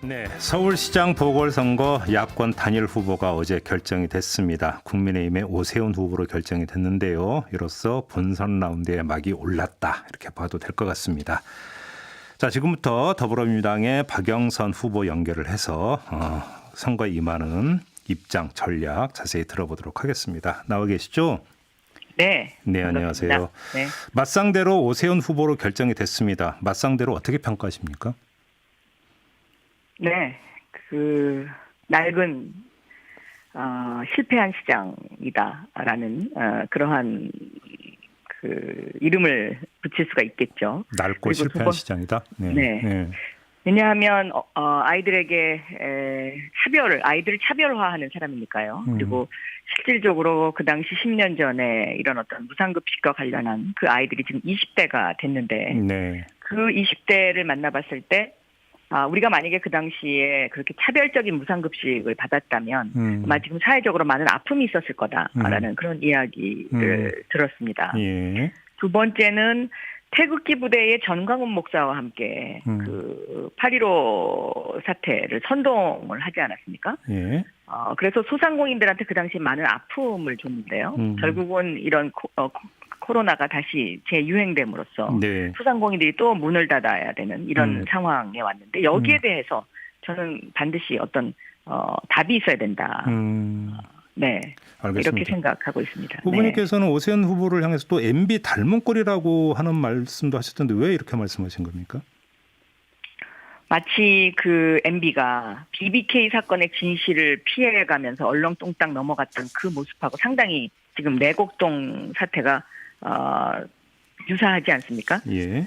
네, 서울시장 보궐선거 야권 단일 후보가 어제 결정이 됐습니다. 국민의힘의 오세훈 후보로 결정이 됐는데요. 이로써 본선 라운드에 막이 올랐다 이렇게 봐도 될 것 같습니다. 자, 지금부터 더불어민주당의 박영선 후보 연결을 해서 선거에 임하는 입장, 전략 자세히 들어보도록 하겠습니다. 나와 계시죠? 네. 네, 안녕하세요. 네. 맞상대로 오세훈 후보로 결정이 됐습니다. 맞상대로 어떻게 평가하십니까? 네. 낡은 실패한 시장이다라는 그러한 이름을 붙일 수가 있겠죠. 낡고 실패한 시장이다. 네. 네. 네. 왜냐하면 아이들에게 아이들을 차별화하는 사람이니까요. 그리고 실질적으로 그 당시 10년 전에 이런 어떤 무상급식과 관련한 그 아이들이 지금 20대가 됐는데 네. 그 20대를 만나봤을 때 우리가 만약에 그 당시에 그렇게 차별적인 무상급식을 받았다면 아마 지금 사회적으로 많은 아픔이 있었을 거다라는 그런 이야기를 들었습니다. 예. 두 번째는 태극기 부대의 전광훈 목사와 함께 8.15 사태를 선동을 하지 않았습니까? 예. 그래서 소상공인들한테 그 당시 많은 아픔을 줬는데요. 결국은 이런 코로나가 다시 재유행됨으로써 네. 소상공인들이 또 문을 닫아야 되는 이런 상황에 왔는데 여기에 대해서 저는 반드시 어떤 답이 있어야 된다. 네, 알겠습니다. 이렇게 생각하고 있습니다. 후보님께서는 네. 오세훈 후보를 향해서 또 MB 닮은 꼴이라고 하는 말씀도 하셨던데 왜 이렇게 말씀하신 겁니까? 마치 MB가 BBK 사건의 진실을 피해가면서 얼렁뚱땅 넘어갔던 그 모습하고 상당히 지금 내곡동 사태가 유사하지 않습니까? 예.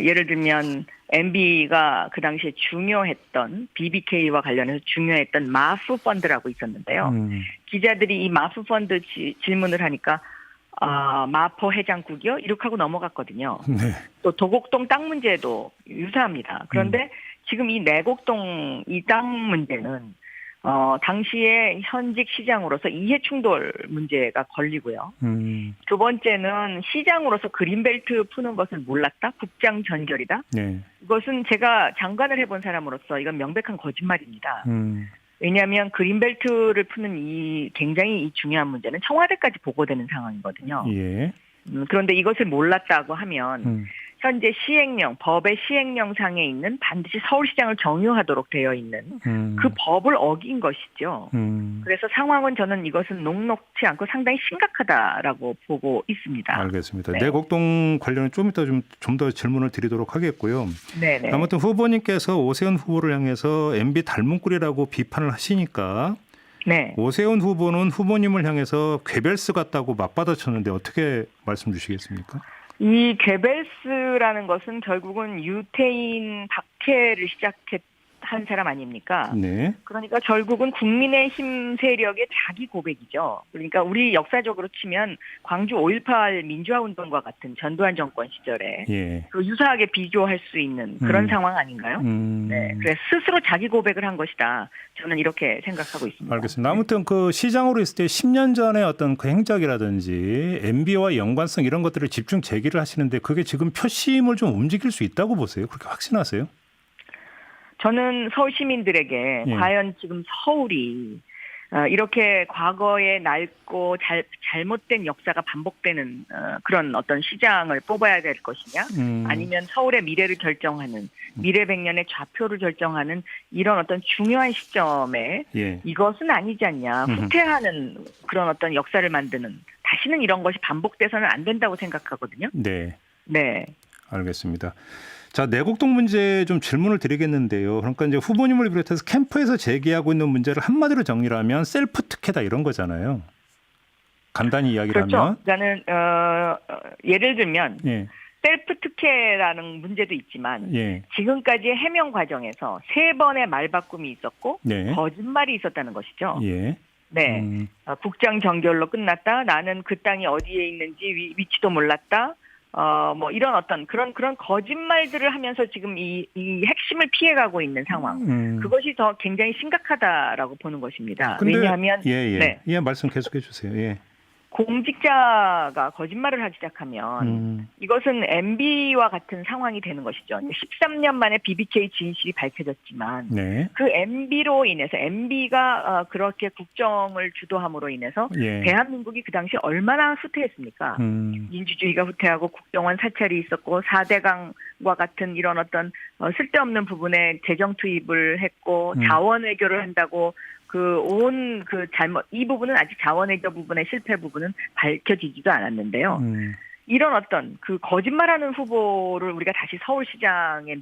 예를 들면 MB가 그 당시에 중요했던 BBK와 관련해서 중요했던 마프 펀드라고 있었는데요. 기자들이 이 마프 펀드 질문을 하니까 마포 해장국이요? 이렇게 하고 넘어갔거든요. 네. 또 도곡동 땅 문제도 유사합니다. 그런데 지금 이 내곡동 이 땅 문제는 당시에 현직 시장으로서 이해충돌 문제가 걸리고요. 두 번째는 시장으로서 그린벨트 푸는 것을 몰랐다? 국장 전결이다? 네. 이것은 제가 장관을 해본 사람으로서 이건 명백한 거짓말입니다. 왜냐하면 그린벨트를 푸는 굉장히 이 중요한 문제는 청와대까지 보고되는 상황이거든요. 예. 그런데 이것을 몰랐다고 하면 현재 법의 시행령상에 있는 반드시 서울시장을 정유하도록 되어 있는 그 법을 어긴 것이죠. 그래서 상황은 저는 이것은 녹록지 않고 상당히 심각하다라고 보고 있습니다. 알겠습니다. 네. 내곡동 관련은 좀 이따 좀 더 질문을 드리도록 하겠고요. 네네. 아무튼 후보님께서 오세훈 후보를 향해서 MB 닮은 꼴이라고 비판을 하시니까 네. 오세훈 후보는 후보님을 향해서 괴벨스 같다고 맞받아쳤는데 어떻게 말씀 주시겠습니까? 이 괴벨스라는 것은 결국은 유태인 박해를 시작한 사람 아닙니까? 네. 그러니까 결국은 국민의힘 세력의 자기 고백이죠. 그러니까 우리 역사적으로 치면 광주 5.18 민주화운동과 같은 전두환 정권 시절에 예. 유사하게 비교할 수 있는 그런 상황 아닌가요? 네, 그래서 스스로 자기 고백을 한 것이다. 저는 이렇게 생각하고 있습니다. 알겠습니다. 아무튼 그 시장으로 있을 때 10년 전에 어떤 그 행적이라든지 MB와 연관성 이런 것들을 집중 제기를 하시는데 그게 지금 표심을 좀 움직일 수 있다고 보세요? 그렇게 확신하세요? 저는 서울 시민들에게 과연 지금 서울이 이렇게 과거에 낡고 잘못된 역사가 반복되는 그런 어떤 시장을 뽑아야 될 것이냐 아니면 서울의 미래를 결정하는 미래 100년의 좌표를 결정하는 이런 어떤 중요한 시점에 이것은 아니지 않냐 후퇴하는 그런 어떤 역사를 만드는 다시는 이런 것이 반복돼서는 안 된다고 생각하거든요. 네. 네. 알겠습니다. 자, 내곡동 문제 좀 질문을 드리겠는데요. 그러니까 이제 후보님을 비롯해서 캠프에서 제기하고 있는 문제를 한마디로 정리하면 셀프 특혜다 이런 거잖아요. 간단히 이야기를 그렇죠. 하면. 그러니까는 예를 들면 셀프 특혜라는 문제도 있지만 지금까지의 해명 과정에서 3번의 말바꿈이 있었고 거짓말이 있었다는 것이죠. 네, 국장 정결로 끝났다. 나는 그 땅이 어디에 있는지 위치도 몰랐다. 뭐 이런 어떤 그런 거짓말들을 하면서 지금 이 핵심을 피해가고 있는 상황. 그것이 더 굉장히 심각하다라고 보는 것입니다. 왜냐하면 예, 말씀 계속해 주세요. 예. 공직자가 거짓말을 하기 시작하면 이것은 MB와 같은 상황이 되는 것이죠. 13년 만에 BBK 진실이 밝혀졌지만 네. 그 MB로 인해서 MB가 그렇게 국정을 주도함으로 인해서 예. 대한민국이 그 당시 얼마나 후퇴했습니까? 민주주의가 후퇴하고 국정원 사찰이 있었고 4대강과 같은 이런 어떤 쓸데없는 부분에 재정 투입을 했고 자원 외교를 한다고 잘못, 이 부분은 아직 자원외교 부분의 실패 부분은 밝혀지지도 않았는데요. 이런 어떤 그 거짓말하는 후보를 우리가 다시 서울시장의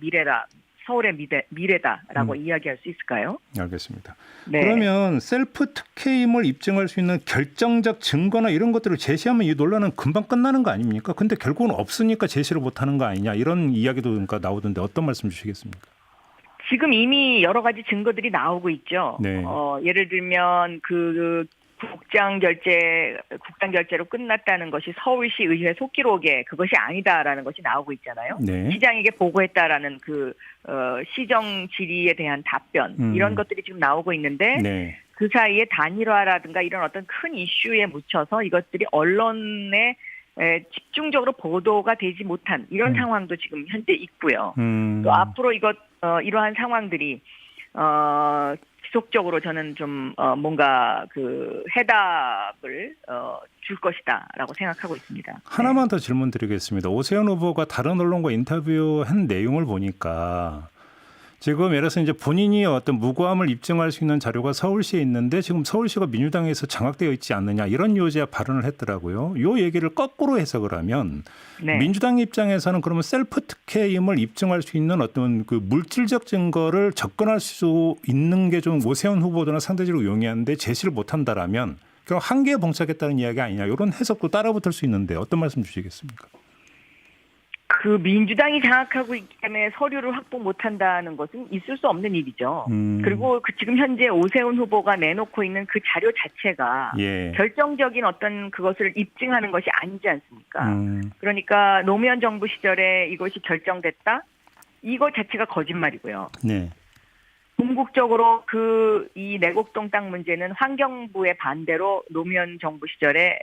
서울의 미래다라고 이야기할 수 있을까요? 알겠습니다. 네. 그러면 셀프 특혜임을 입증할 수 있는 결정적 증거나 이런 것들을 제시하면 이 논란은 금방 끝나는 거 아닙니까? 근데 결국은 없으니까 제시를 못하는 거 아니냐 이런 이야기도 그러니까 나오던데 어떤 말씀 주시겠습니까? 지금 이미 여러 가지 증거들이 나오고 있죠. 네. 예를 들면 국장 결제로 끝났다는 것이 서울시 의회 속기록에 그것이 아니다라는 것이 나오고 있잖아요. 네. 시장에게 보고했다라는 시정 질의에 대한 답변 이런 것들이 지금 나오고 있는데 네. 그 사이에 단일화라든가 이런 어떤 큰 이슈에 묻혀서 이것들이 언론에 집중적으로 보도가 되지 못한 이런 상황도 지금 현재 있고요. 또 앞으로 이러한 상황들이 지속적으로 저는 좀 뭔가 해답을 줄 것이다라고 생각하고 있습니다. 하나만 더 질문드리겠습니다. 오세훈 후보가 다른 언론과 인터뷰한 내용을 보니까 지금 예를 들어서 이제 본인이 어떤 무고함을 입증할 수 있는 자료가 서울시에 있는데 지금 서울시가 민주당에서 장악되어 있지 않느냐 이런 요지의 발언을 했더라고요. 이 얘기를 거꾸로 해석을 하면 네. 민주당 입장에서는 그러면 셀프 특혜임을 입증할 수 있는 어떤 물질적 증거를 접근할 수 있는 게 좀 오세훈 후보들은 상대적으로 용이한데 제시를 못한다라면 그럼 한계에 봉착했다는 이야기 아니냐 이런 해석도 따라붙을 수 있는데 어떤 말씀 주시겠습니까? 민주당이 장악하고 있기 때문에 서류를 확보 못한다는 것은 있을 수 없는 일이죠. 그리고 지금 현재 오세훈 후보가 내놓고 있는 그 자료 자체가 예. 결정적인 어떤 그것을 입증하는 것이 아니지 않습니까? 그러니까 노무현 정부 시절에 이것이 결정됐다? 이것 자체가 거짓말이고요. 네. 궁극적으로 이 내곡동 땅 문제는 환경부의 반대로 노무현 정부 시절에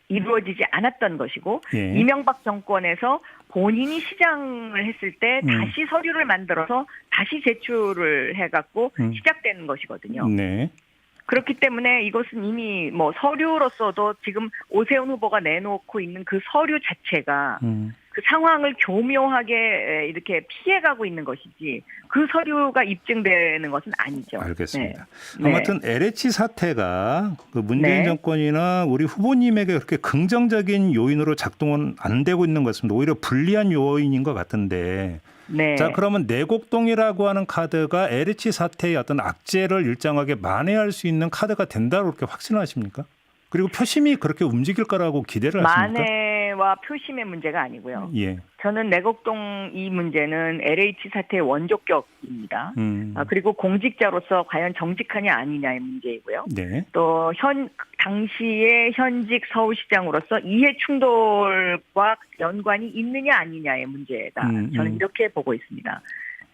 이루어지지 않았던 것이고 예. 이명박 정권에서 본인이 시장을 했을 때 다시 서류를 만들어서 다시 제출을 해갖고 시작되는 것이거든요. 네. 그렇기 때문에 이것은 이미 서류로서도 지금 오세훈 후보가 내놓고 있는 그 서류 자체가 그 상황을 교묘하게 이렇게 피해가고 있는 것이지 그 서류가 입증되는 것은 아니죠. 알겠습니다. 네. 아무튼 LH 사태가 문재인 네. 정권이나 우리 후보님에게 그렇게 긍정적인 요인으로 작동은 안 되고 있는 것 같습니다. 오히려 불리한 요인인 것 같은데. 네. 자, 그러면 내곡동이라고 하는 카드가 LH 사태의 어떤 악재를 일정하게 만회할 수 있는 카드가 된다고 그렇게 확신하십니까? 그리고 표심이 그렇게 움직일 거라고 기대를 하십니까? 만회와 표심의 문제가 아니고요. 예. 저는 내곡동 이 문제는 LH 사태의 원조격입니다. 그리고 공직자로서 과연 정직하냐 아니냐의 문제이고요. 네. 또 당시의 현직 서울시장으로서 이해 충돌과 연관이 있느냐 아니냐의 문제다. 저는 이렇게 보고 있습니다.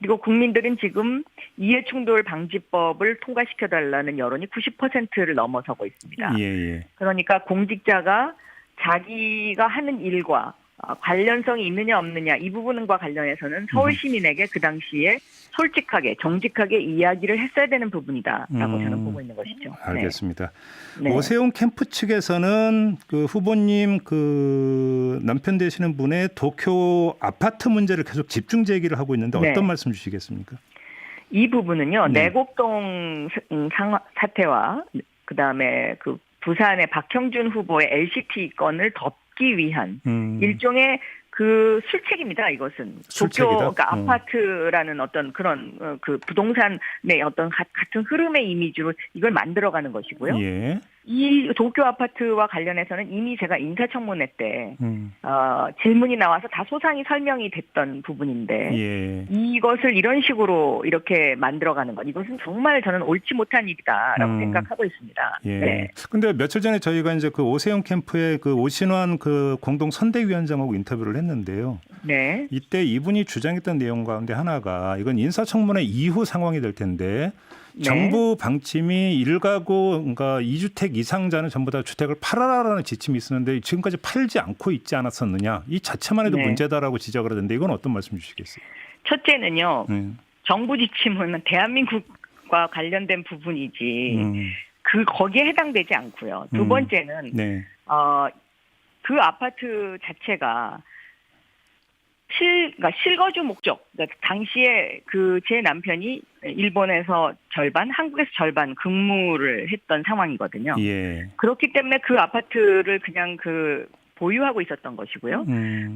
그리고 국민들은 지금 이해충돌 방지법을 통과시켜달라는 여론이 90%를 넘어서고 있습니다. 예. 그러니까 공직자가 자기가 하는 일과 관련성이 있느냐 없느냐 이 부분과 관련해서는 서울 시민에게 그 당시에 솔직하게 정직하게 이야기를 했어야 되는 부분이다라고 저는 보고 있는 것이죠. 알겠습니다. 네. 오세훈 캠프 측에서는 후보님 남편 되시는 분의 도쿄 아파트 문제를 계속 집중 제기를 하고 있는데 어떤 말씀 주시겠습니까? 이 부분은요. 내곡동 사태와 그다음에 부산의 박형준 후보의 LCT 건을 덮기 위한 일종의 술책입니다. 이것은 술책이다? 도쿄 그러니까 아파트라는 어떤 그런 부동산의 어떤 같은 흐름의 이미지로 이걸 만들어가는 것이고요. 예. 이 도쿄 아파트와 관련해서는 이미 제가 인사청문회 때 질문이 나와서 다 소상히 설명이 됐던 부분인데 예. 이것을 이런 식으로 이렇게 만들어가는 것 이것은 정말 저는 옳지 못한 일이다라고 생각하고 있습니다. 예. 네. 근데 며칠 전에 저희가 이제 오세훈 캠프의 오신환 공동 선대위원장하고 인터뷰를 했는데요. 네. 이때 이분이 주장했던 내용 가운데 하나가 이건 인사청문회 이후 상황이 될 텐데 네. 정부 방침이 1가구 그러니까 2주택 이상자는 전부 다 주택을 팔아라라는 지침이 있었는데 지금까지 팔지 않고 있지 않았었느냐. 이 자체만 해도 네. 문제다라고 지적을 하던데 이건 어떤 말씀 주시겠어요? 첫째는요. 정부 지침은 대한민국과 관련된 부분이지 거기에 해당되지 않고요. 두 번째는 네. 그 아파트 자체가 그러니까 실거주 목적. 그러니까 당시에 제 남편이 일본에서 절반, 한국에서 절반 근무를 했던 상황이거든요. 예. 그렇기 때문에 그 아파트를 그냥 보유하고 있었던 것이고요.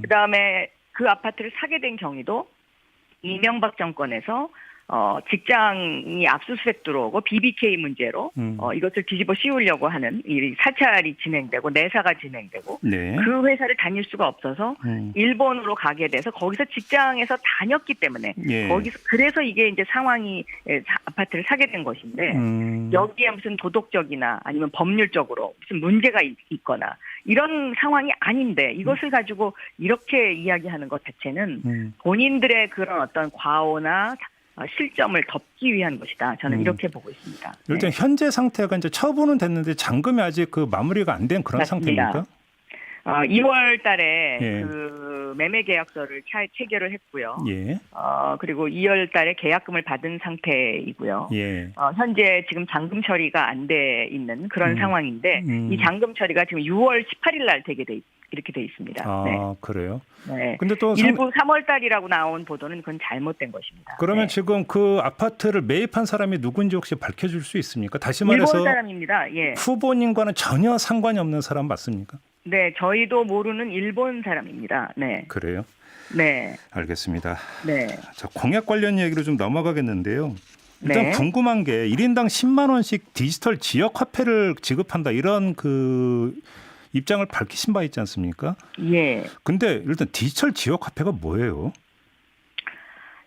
그다음에 그 아파트를 사게 된 경위도 이명박 정권에서 직장이 압수수색 들어오고 BBK 문제로 이것을 뒤집어 씌우려고 하는 이 사찰이 진행되고 내사가 진행되고 네. 그 회사를 다닐 수가 없어서 일본으로 가게 돼서 거기서 직장에서 다녔기 때문에 예. 그래서 이게 이제 상황이 아파트를 사게 된 것인데 여기에 무슨 도덕적이나 아니면 법률적으로 무슨 문제가 있거나 이런 상황이 아닌데 이것을 가지고 이렇게 이야기하는 것 자체는 본인들의 그런 어떤 과오나 실점을 덮기 위한 것이다. 저는 이렇게 보고 있습니다. 일단 네. 현재 상태가 이제 처분은 됐는데 잔금이 아직 마무리가 안 된 그런 맞습니다. 상태입니까? 2월 달에 예. 매매 계약서를 체결을 했고요. 예. 그리고 2월 달에 계약금을 받은 상태이고요. 예. 현재 지금 잔금 처리가 안 돼 있는 그런 상황인데 이 잔금 처리가 지금 6월 18일 날 이렇게 돼 있습니다. 아, 네. 그래요? 네. 근데 또 일부 3월 달이라고 나온 보도는 그건 잘못된 것입니다. 그러면 네. 지금 그 아파트를 매입한 사람이 누군지 혹시 밝혀줄 수 있습니까? 다시 말해서 일본 사람입니다. 예. 후보님과는 전혀 상관이 없는 사람 맞습니까? 네, 저희도 모르는 일본 사람입니다. 네. 그래요? 네. 알겠습니다. 네. 자, 공약 관련 얘기로 좀 넘어가겠는데요. 일단 네. 궁금한 게 1인당 10만 원씩 디지털 지역 화폐를 지급한다 이런 입장을 밝히신 바 있지 않습니까? 예. 근데 일단 디지털 지역 화폐가 뭐예요?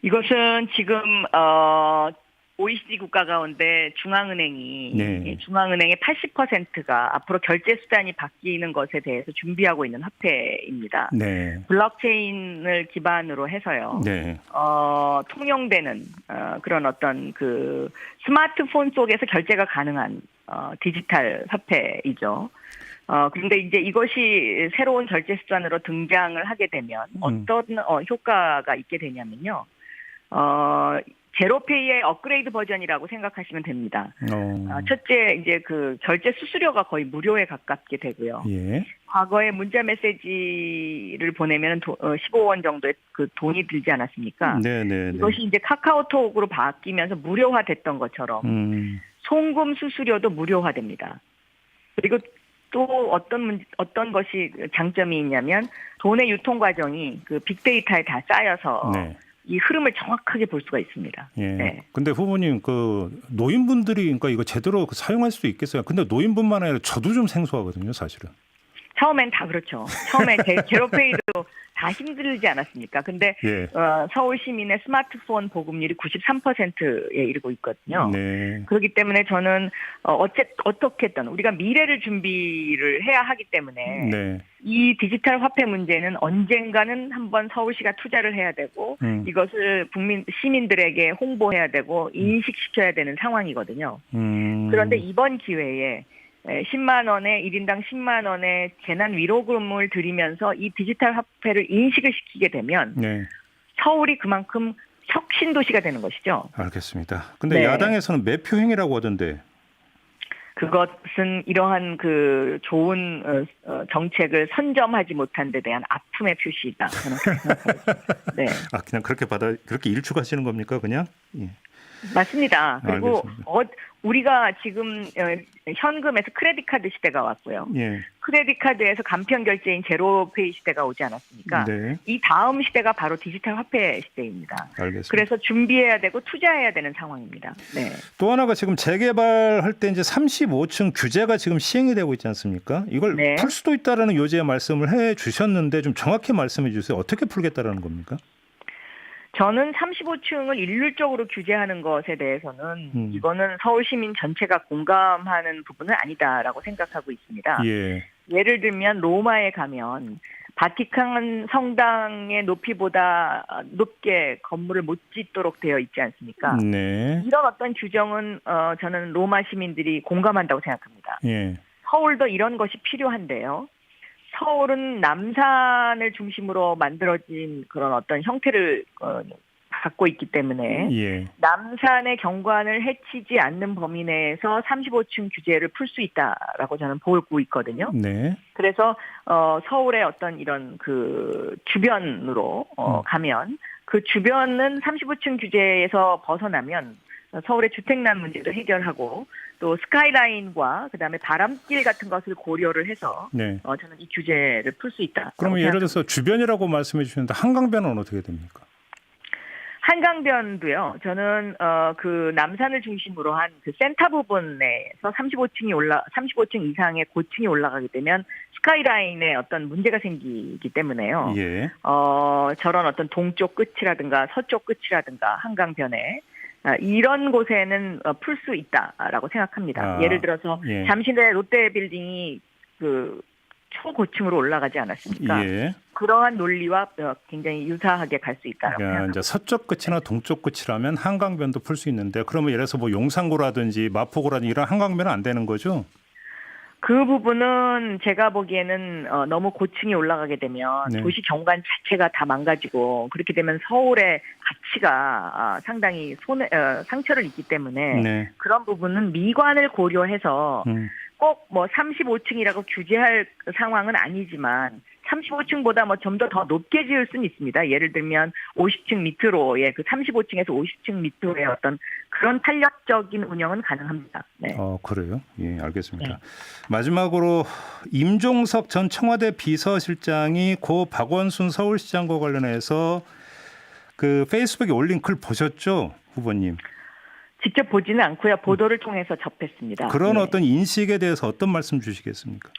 이것은 지금 OECD 국가 가운데 중앙은행이 네. 중앙은행의 80%가 앞으로 결제 수단이 바뀌는 것에 대해서 준비하고 있는 화폐입니다. 네. 블록체인을 기반으로 해서요. 네. 통용되는 그런 어떤 스마트폰 속에서 결제가 가능한 디지털 화폐이죠. 그런데 이제 이것이 새로운 결제 수단으로 등장을 하게 되면 어떤 효과가 있게 되냐면요. 제로페이의 업그레이드 버전이라고 생각하시면 됩니다. 첫째, 이제 결제 수수료가 거의 무료에 가깝게 되고요. 예. 과거에 문자 메시지를 보내면 15원 정도의 돈이 들지 않았습니까? 네네. 이것이 이제 카카오톡으로 바뀌면서 무료화됐던 것처럼 송금 수수료도 무료화됩니다. 그리고 또 어떤 것이 장점이 있냐면 돈의 유통 과정이 빅데이터에 다 쌓여서 네. 이 흐름을 정확하게 볼 수가 있습니다. 예. 네. 근데 후보님 노인분들이 그러니까 이거 제대로 사용할 수 있겠어요? 근데 노인분만 아니라 저도 좀 생소하거든요, 사실은. 처음엔 다 그렇죠. 처음에 제로페이도 다 힘들지 않았습니까? 근데 예. 서울 시민의 스마트폰 보급률이 93%에 이르고 있거든요. 네. 그렇기 때문에 저는 어떻게든 우리가 미래를 준비를 해야 하기 때문에 네. 이 디지털 화폐 문제는 언젠가는 한번 서울시가 투자를 해야 되고 이것을 시민들에게 홍보해야 되고 인식시켜야 되는 상황이거든요. 그런데 이번 기회에 10만 원에 1인당 10만 원의 재난 위로금을 드리면서 이 디지털 화폐를 인식을 시키게 되면 네. 서울이 그만큼 혁신 도시가 되는 것이죠. 알겠습니다. 근데 네. 야당에서는 매표행위라고 하던데. 그것은 이러한 좋은 정책을 선점하지 못한 데 대한 아픔의 표시이다. 저는 그렇게 생각합니다. 네. 그냥 그렇게 일축하시는 겁니까, 그냥? 예. 맞습니다. 그리고 알겠습니다. 우리가 지금 현금에서 크레딧 카드 시대가 왔고요. 예. 크레딧 카드에서 간편 결제인 제로페이 시대가 오지 않았습니까? 네. 이 다음 시대가 바로 디지털 화폐 시대입니다. 알겠습니다. 그래서 준비해야 되고 투자해야 되는 상황입니다. 네. 또 하나가 지금 재개발할 때 이제 35층 규제가 지금 시행이 되고 있지 않습니까? 이걸 네. 풀 수도 있다라는 요지의 말씀을 해 주셨는데 좀 정확히 말씀해 주세요. 어떻게 풀겠다라는 겁니까? 저는 35층을 일률적으로 규제하는 것에 대해서는 이거는 서울 시민 전체가 공감하는 부분은 아니다라고 생각하고 있습니다. 예. 예를 들면 로마에 가면 바티칸 성당의 높이보다 높게 건물을 못 짓도록 되어 있지 않습니까? 네. 이런 어떤 규정은 저는 로마 시민들이 공감한다고 생각합니다. 예. 서울도 이런 것이 필요한데요. 서울은 남산을 중심으로 만들어진 그런 어떤 형태를 갖고 있기 때문에 예. 남산의 경관을 해치지 않는 범위 내에서 35층 규제를 풀 수 있다라고 저는 보고 있거든요. 네. 그래서 서울의 어떤 이런 그 주변으로 가면 그 주변은 35층 규제에서 벗어나면 서울의 주택난 문제도 해결하고 또 스카이라인과 그다음에 바람길 같은 것을 고려를 해서 네. 저는 이 규제를 풀 수 있다. 그러면 예를 들어서 주변이라고 말씀해 주셨는데 한강변은 어떻게 됩니까? 한강변도요. 저는 그 남산을 중심으로 한 그 센터 부분에서 35층 이상의 고층이 올라가게 되면 스카이라인에 어떤 문제가 생기기 때문에요. 예. 저런 어떤 동쪽 끝이라든가 서쪽 끝이라든가 한강변에 이런 곳에는 풀 수 있다라고 생각합니다. 예를 들어서 예. 잠실의 롯데빌딩이 그 초고층으로 올라가지 않았습니까? 예. 그러한 논리와 굉장히 유사하게 갈 수 있다라고 생각합니다. 이제 서쪽 끝이나 동쪽 끝이라면 한강변도 풀 수 있는데 그러면 예를 들어서 뭐 용산고라든지 마포고라든지 이런 한강변은 안 되는 거죠? 그 부분은 제가 보기에는 너무 고층이 올라가게 되면 네. 도시 경관 자체가 다 망가지고 그렇게 되면 서울의 가치가 상당히 상처를 입기 때문에 네. 그런 부분은 미관을 고려해서 꼭 뭐 35층이라고 규제할 상황은 아니지만 35층보다 뭐 좀 더 높게 지을 수는 있습니다. 예를 들면 50층 밑으로의 그 35층에서 50층 밑으로의 어떤 그런 탄력적인 운영은 가능합니다. 네. 그래요? 예, 알겠습니다. 네. 마지막으로 임종석 전 청와대 비서실장이 고 박원순 서울시장과 관련해서 그 페이스북에 올린 글 보셨죠, 후보님? 직접 보지는 않고요. 보도를 통해서 접했습니다. 그런 네. 어떤 인식에 대해서 어떤 말씀 주시겠습니까?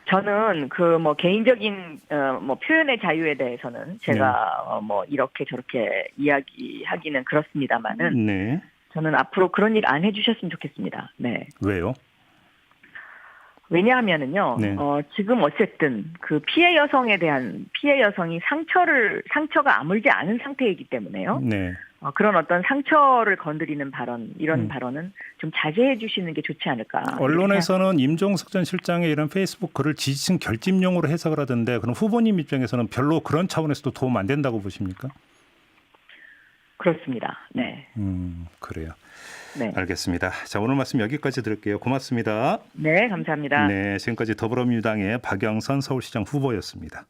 저는 그 뭐 개인적인 뭐 표현의 자유에 대해서는 제가 뭐 이렇게 저렇게 이야기하기는 그렇습니다만은 네. 저는 앞으로 그런 일 안 해주셨으면 좋겠습니다. 네. 왜요? 왜냐하면은요. 네. 지금 어쨌든 그 피해 여성이 상처가 아물지 않은 상태이기 때문에요. 네. 그런 어떤 상처를 건드리는 발언, 이런 발언은 좀 자제해 주시는 게 좋지 않을까. 언론에서는 임종석 전 실장의 이런 페이스북 글을 지지층 결집용으로 해석을 하던데 그럼 후보님 입장에서는 별로 그런 차원에서도 도움 안 된다고 보십니까? 그렇습니다. 네. 그래요. 네. 알겠습니다. 자, 오늘 말씀 여기까지 드릴게요. 고맙습니다. 네, 감사합니다. 네, 지금까지 더불어민주당의 박영선 서울시장 후보였습니다.